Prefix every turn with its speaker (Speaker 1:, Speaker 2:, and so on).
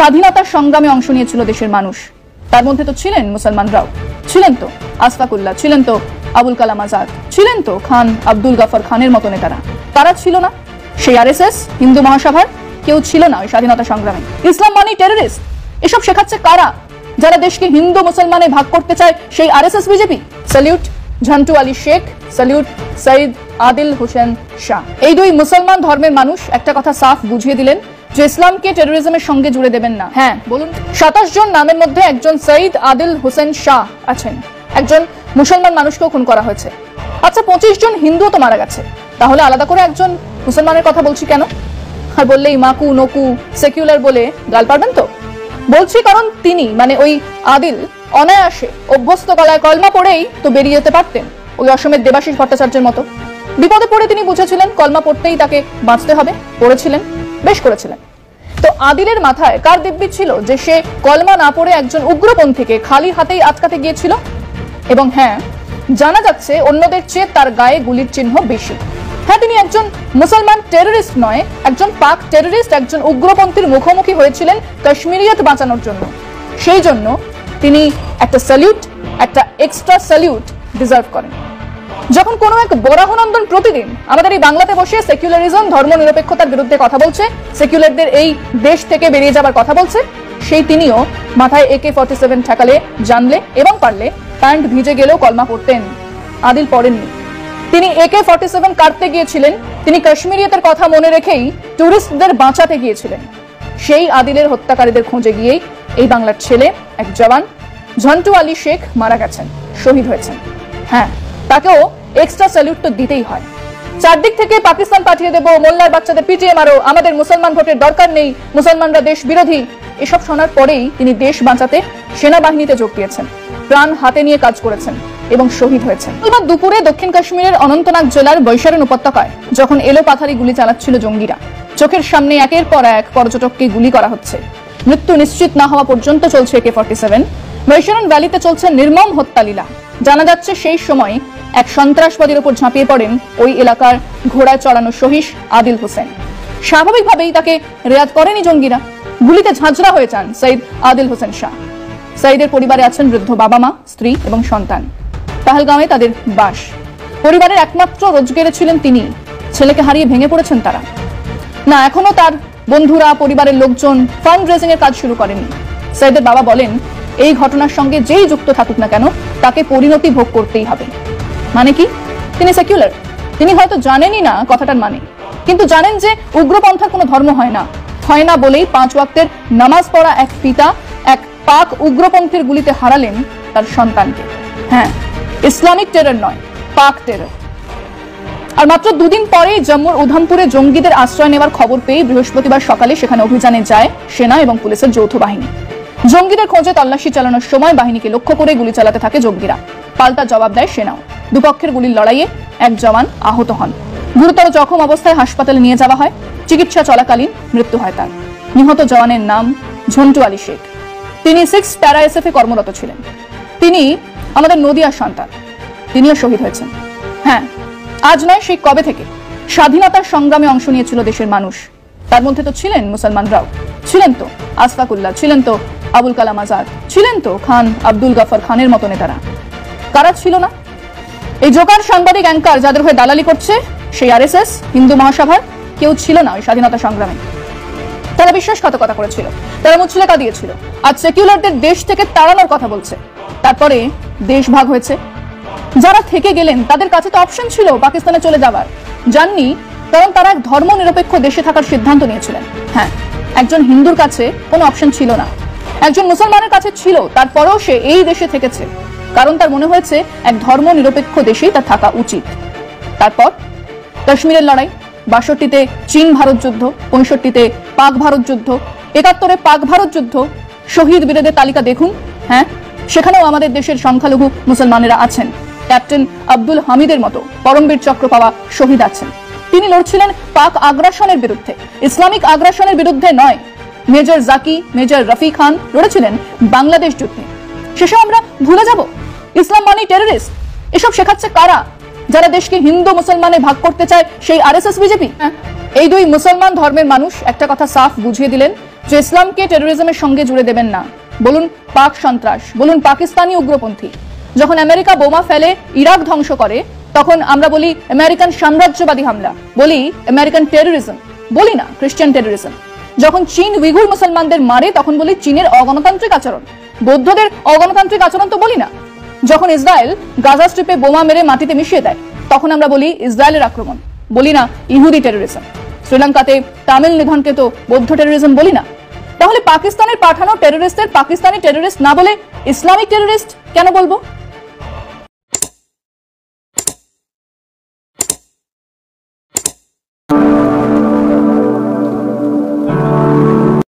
Speaker 1: স্বাধীনতার সংগ্রামে অংশ নিয়েছিল দেশের মানুষ। তার মধ্যে তো ছিলেন মুসলমানরাও, ছিলেন তো আশফাকুল্লাহ, ছিলেন তো আবুল কালাম আজাদ, ছিলেন তো খান আব্দুল গাফর খানের মতো নেতারা। তারা ছিল না সেই আরএসএস, হিন্দু মহাসভার কেউ ছিল না ওই স্বাধীনতা সংগ্রামে। ইসলাম মানে টেররিস্ট, এসব শেখাচ্ছে কারা? যারা দেশকে হিন্দু মুসলমানে ভাগ করতে চায় সেই RSS BJP. Salute Jhantu Ali Sheikh, salute Syed Adil Hossain Shah. এই দুই মুসলমান ধর্মের মানুষ একটা কথা সাফ বুঝিয়ে দিলেন যে ইসলামকে টেরোরিজমের সঙ্গে জুড়ে দেবেন না। হ্যাঁ বলুন, 27 জন নামের মধ্যে একজন সৈয়দ আদিল হোসেন শাহ আছেন, একজন মুসলমান মানুষকেও খুন করা হয়েছে। আচ্ছা 25 জন হিন্দু তো মারা গেছে, তাহলে আলাদা করে একজন মুসলমানের কথা বলছি কেন? আর বললে ইমাকু নকু সেকুলার বলে গাল পারবেন তো? বলছি কারণ তিনি মানে ওই আদিল অনায়াসে অভ্যস্ত গলায় কলমা পড়েই তো বেরিয়ে যেতে পারতেন, ওই অসমের দেবাশিস ভট্টাচার্যের মতো। বিপদে পড়ে তিনি বুঝেছিলেন কলমা পড়তেই তাকে বাঁচতে হবে, পড়েছিলেন, বেশ করেছিলেন। তো আদিলের মাথায় কার দিব্যি ছিল যে সে কলমা না পড়ে একজন উগ্রপন্থীকে খালি হাতেই আটকাতে গিয়েছিল? এবং হ্যাঁ, জানা যাচ্ছে অন্যদের চেয়ে তার গায়ে গুলির চিহ্ন বেশি। হ্যাঁ, তিনি একজন মুসলমান টেররিস্ট নয়, একজন পাক টেররিস্ট, একজন উগ্রপন্থীর মুখোমুখি হয়েছিলেন কাশ্মীরিয়ত বাঁচানোর জন্য। সেই জন্য তিনি একটা স্যালিউট, একটা এক্সট্রা স্যালিউট ডিজার্ভ করেন। যখন কোনো এক বরাহনন্দন প্রতিদিন আমাদের এই বাংলাতে বসে সেকুলারিজম, ধর্ম নিরপেক্ষতার বিরুদ্ধে কথা বলছে, সেকুলারদের এই দেশ থেকে বেরিয়ে যাবার কথা বলছে, সেই তিনিও মাথায় AK-47 ঠেকালে, জানলে এবং পারলে প্যান্ট ভিজে গেলেও কলমা পড়তেন। আদিল পড়েননি। তিনি AK-47 কাটতে গিয়েছিলেন, তিনি কাশ্মীরিয়তের কথা মনে রেখেই টুরিস্টদের বাঁচাতে গিয়েছিলেন। সেই আদিলের হত্যাকারীদের খোঁজে গিয়েই এই বাংলার ছেলে, এক জওয়ান ঝন্টু আলী শেখ মারা গেছেন, শহীদ হয়েছেন। হ্যাঁ, তাকেও এক্সট্রা স্যালিউট তো দিতেই হয়। চারদিক থেকে পাকিস্তান পাঠিয়ে দেবো, মোল্লার বাচ্চাদের পিটিয়ে মারো, আমাদের মুসলমান ভোটের দরকার নেই, মুসলমানরা দেশ বিরোধী, এসব শোনার পরেই তিনি দেশ বাঁচাতে সেনাবাহিনীতে যোগ দিয়েছেন, প্রাণ হাতে নিয়ে কাজ করেছেন এবং শহীদ হয়েছেন। এবার দুপুরে দক্ষিণ কাশ্মীরের অনন্তনাগ জেলার বৈশারণ উপত্যকায় যখন এলো পাথারি গুলি চালাচ্ছিল জঙ্গিরা, চোখের সামনে একের পর এক পর্যটককে গুলি করা হচ্ছে, মৃত্যু নিশ্চিত না হওয়া পর্যন্ত চলছে AK-47। বৈশারণ ভ্যালিতে চলছে নির্মম হত্যালীলা। জানা যাচ্ছে সেই সময় এক সন্ত্রাসবাদীর উপর ঝাঁপিয়ে পড়েন ওই এলাকার ঘোড়ায় চড়ানো সহিস আদিল হোসেন। স্বাভাবিকভাবেই তাকে রেয়াত করেনি জঙ্গিরা, গুলিতে ঝাঁঝরা হয়ে যান সৈয়দ আদিল হোসেন শাহ। সৈয়দের পরিবারে আছেন বৃদ্ধ বাবা মা, স্ত্রী এবং সন্তান। পাহেলগাঁওয়ে তাদের বাস। পরিবারের একমাত্র রোজগেরে ছিলেন তিনি। ছেলেকে হারিয়ে ভেঙে পড়েছেন তারা। না, এখনো তার বন্ধুরা, পরিবারের লোকজন ফান্ড রেজিং এর কাজ শুরু করেনি। সৈয়দের বাবা বলেন, এই ঘটনার সঙ্গে যেই যুক্ত থাকুক না কেন, তাকে পরিণতি ভোগ করতেই হবে। মানে কি? তিনি সেকুলার, তিনি হয়তো জানেনই না কথাটার মানে, কিন্তু জানেন যে উগ্রপন্থার কোনো ধর্ম হয় না, হয় না বলেই 5 ওয়াক্তের নামাজ পড়া এক পিতা এক পাক উগ্রপন্থীর গুলিতে হারালেন তার সন্তানকে। হ্যাঁ, ইসলামিক টেরর নয়, পাক টেরর। আর মাত্র 2 দিন পরেই জম্মুর উধামপুরে জঙ্গিদের আশ্রয় নেওয়ার খবর পেয়ে বৃহস্পতিবার সকালে সেখানে অভিযানে যায় সেনা এবং পুলিশের যৌথ বাহিনী। জঙ্গিদের খোঁজে তল্লাশি চালানোর সময় বাহিনীকে লক্ষ্য করে গুলি চালাতে থাকে জঙ্গিরা। পাল্টা জবাব দেয় সেনাও। দুপক্ষের গুলির লড়াইয়ে এক জওয়ান আহত হন। গুরুতর জখম অবস্থায় হাসপাতালে নিয়ে যাওয়া হয়। চিকিৎসা চলাকালীন মৃত্যু হয় তার। নিহত জওয়ানের নাম ঝন্টু আলী শেখ। তিনি 6 প্যারা SF এ কর্মরত ছিলেন। তিনি আমাদের নদিয়ার সন্তান, তিনিও শহীদ হয়েছেন। হ্যাঁ, আজ নয়, সেই কবে থেকে স্বাধীনতার সংগ্রামে অংশ নিয়েছিল দেশের মানুষ। তার মধ্যে তো ছিলেন মুসলমানরাও, ছিলেন তো আশফাকুল্লাহ, ছিলেন তো আবুল কালাম আজাদ, ছিলেন তো খান আব্দুল গাফর খানের মতো নেতারা। কারা ছিল না? এই জোকার সাংবাদিক অ্যাঙ্কার যাদের হয়ে দালালি করছে সেই আরএসএস, হিন্দু মহাসভার কেউ ছিল না ওই স্বাধীনতা সংগ্রামে। তারা বিশ্বাসঘাতকতা করেছিল, তারা মুচলেকা দিয়েছিল। আজ সেকুলারদের দেশ থেকে তাড়ানোর কথা বলছে। তারপরে দেশ ভাগ হয়েছে। যারা থেকে গেলেন তাদের কাছে তো অপশন ছিল পাকিস্তানে চলে যাবার, যাননি কারণ তারা এক ধর্ম নিরপেক্ষ দেশে থাকার সিদ্ধান্ত নিয়েছিলেন। হ্যাঁ, একজন হিন্দুর কাছে কোনো অপশন ছিল না, একজন মুসলমানের কাছে ছিল, তারপরেও সে এই দেশে থেকেছে কারণ তার মনে হয়েছে এক ধর্ম নিরপেক্ষ দেশেই তার থাকা উচিত। তারপর কাশ্মীরের লড়াই, 62-তে চীন ভারত যুদ্ধ, 65-তে পাক ভারত যুদ্ধ, 71-এ পাক ভারত যুদ্ধ। শহীদ বীরদের তালিকা দেখুন। হ্যাঁ, সেখানেও আমাদের দেশের সংখ্যালঘু মুসলমানেরা আছেন। ক্যাপ্টেন আব্দুল হামিদের মতো পরমবীর চক্র পাওয়া শহীদ আছেন। তিনি লড়ছিলেন পাক আগ্রাসনের বিরুদ্ধে, ইসলামিক আগ্রাসনের বিরুদ্ধে নয়। মেজর জাকি, মেজর রফি খান লড়েছিলেন বাংলাদেশ যুদ্ধে। শেষে আমরা ভুলে যাব ইসলাম মানে টেররিস্ট? এসব শেখাচ্ছে কারা? যারা দেশকে হিন্দু মুসলমানে ভাগ করতে চায় সেই আরএসএস বিজেপি। এই দুই মুসলমান ধর্মের মানুষ একটা কথা সাফ বুঝিয়ে দিলেন যে ইসলামকে টেরোরিজমের সঙ্গে জুড়ে দেবেন না। বলুন পাক সন্ত্রাস, বলুন পাকিস্তানি উগ্রপন্থী। যখন আমেরিকা বোমা ফেলে ইরাক ধ্বংস করে, তখন আমরা বলি আমেরিকান সাম্রাজ্যবাদী হামলা, বলি আমেরিকান টেরোরিজম, বলি না খ্রিস্টান টেরোরিজম। যখন চীন উইঘুর মুসলমানদের মারে, তখন বলি চীনের অগণতান্ত্রিক আচরণ, বৌদ্ধদের অগণতান্ত্রিক আচরণ তো বলি না। যখন ইসরায়েল গাজা স্ট্রিপে বোমা মেরে মাটিতে মিশিয়ে দেয়, তখন আমরা বলি ইসরায়েলের আক্রমণ, বলি না ইহুদি টেরোরিজম। শ্রীলঙ্কাতে তামিল নিধনকে তো বৌদ্ধ টেরোরিজম বলি না। তাহলে পাকিস্তানের পাঠানো টেরোরিস্টদের পাকিস্তানি টেরোরিস্ট না বলে ইসলামিক টেরোরিস্ট কেন বলবো?